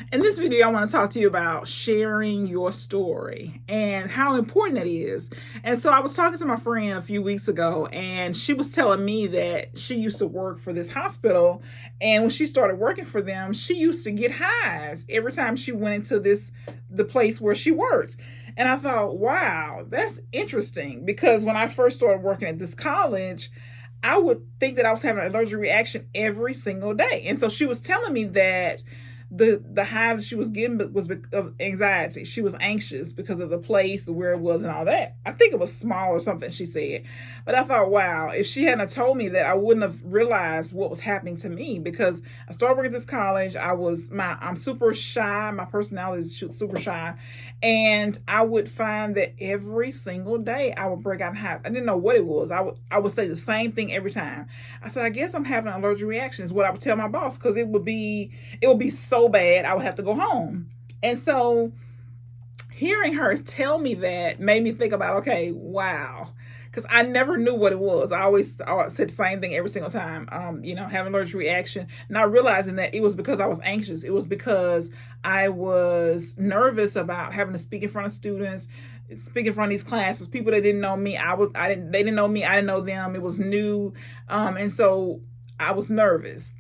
In this video, I want to talk to you about sharing your story and how important that is. And so I was talking to my friend a few weeks ago, and she was telling me that she used to work for this hospital. And when she started working for them, she used to get hives every time she went into the place where she works. And I thought, wow, that's interesting, because when I first started working at this college, I would think that I was having an allergic reaction every single day. And so she was telling me that the hives she was getting was of anxiety. She was anxious because of the place, where it was, and all that. I think it was small or something, she said. But I thought, wow, if she hadn't told me that, I wouldn't have realized what was happening to me, because I started working at this college. I'm super shy. My personality is super shy. And I would find that every single day I would break out in hives. I didn't know what it was. I would say the same thing every time. I said, I guess I'm having an allergic reaction, is what I would tell my boss, because it would be so bad I would have to go home. And so hearing her tell me that made me think about, okay, wow, because I never knew what it was. I always said the same thing every single time, having an allergic reaction, not realizing that it was because I was anxious. It was because I was nervous about having to speak in front of students, speak in front of these classes, people that didn't know me. They didn't know me. I didn't know them. It was new. And so I was nervous.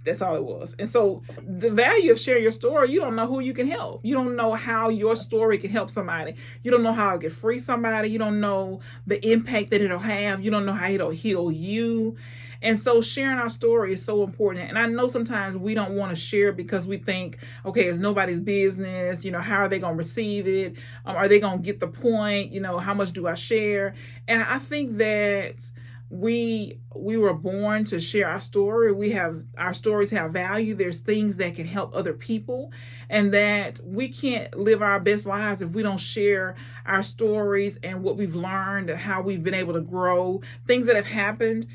That's all it was. And so the value of sharing your story, you don't know who you can help. You don't know how your story can help somebody. You don't know how it can free somebody. You don't know the impact that it'll have. You don't know how it'll heal you. And so sharing our story is so important. And I know sometimes we don't want to share because we think, okay, it's nobody's business. How are they going to receive it? Are they going to get the point? How much do I share? And I think that we were born to share our story. Our stories have value. There's things that can help other people, and that we can't live our best lives if we don't share our stories and what we've learned and how we've been able to grow, things that have happened.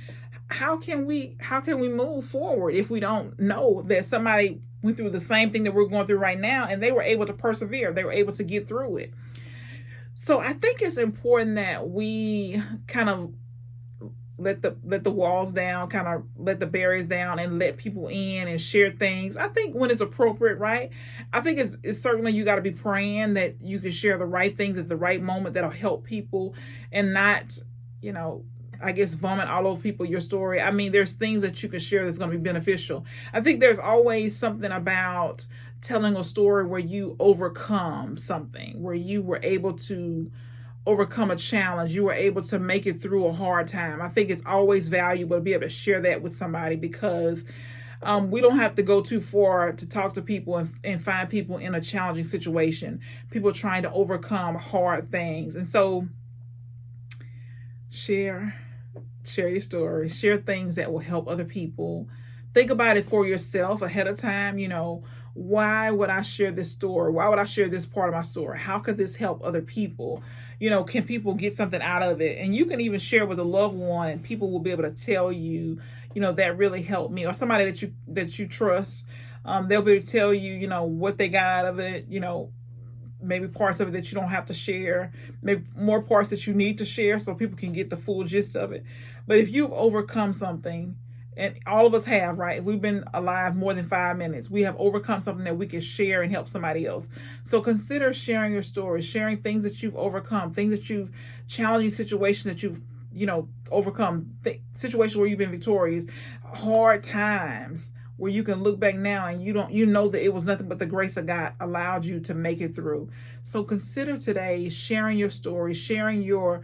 How can we move forward if we don't know that somebody went through the same thing that we're going through right now, and they were able to persevere, they were able to get through it? So I think it's important that we kind of let the walls down, kind of let the barriers down, and let people in and share things. I think when it's appropriate, right? I think it's certainly, you got to be praying that you can share the right things at the right moment that'll help people, and not, I guess, vomit all over people your story. I mean, there's things that you can share that's going to be beneficial. I think there's always something about telling a story where you overcome something, where you were able to overcome a challenge, you were able to make it through a hard time. I think it's always valuable to be able to share that with somebody, because we don't have to go too far to talk to people and find people in a challenging situation, people trying to overcome hard things. And so share your story, share things that will help other people. Think about it for yourself ahead of time. Why would I share this story? Why would I share this part of my story? How could this help other people? Can people get something out of it? And you can even share with a loved one, and people will be able to tell you, that really helped me. Or somebody that you trust, they'll be able to tell you, what they got out of it. Maybe parts of it that you don't have to share, maybe more parts that you need to share so people can get the full gist of it. But if you've overcome something, and all of us have, right? If we've been alive more than 5 minutes, we have overcome something that we can share and help somebody else. So consider sharing your story, sharing things that you've overcome, things that you've challenging situations that you've, overcome, situations where you've been victorious, hard times where you can look back now and you know that it was nothing but the grace of God allowed you to make it through. So consider today sharing your story, sharing your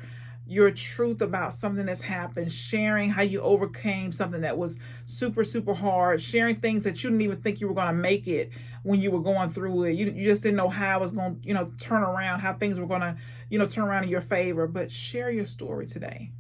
truth about something that's happened, sharing how you overcame something that was super, super hard, sharing things that you didn't even think you were going to make it when you were going through it. You just didn't know how it was going to, turn around, how things were going to, turn around in your favor. But share your story today.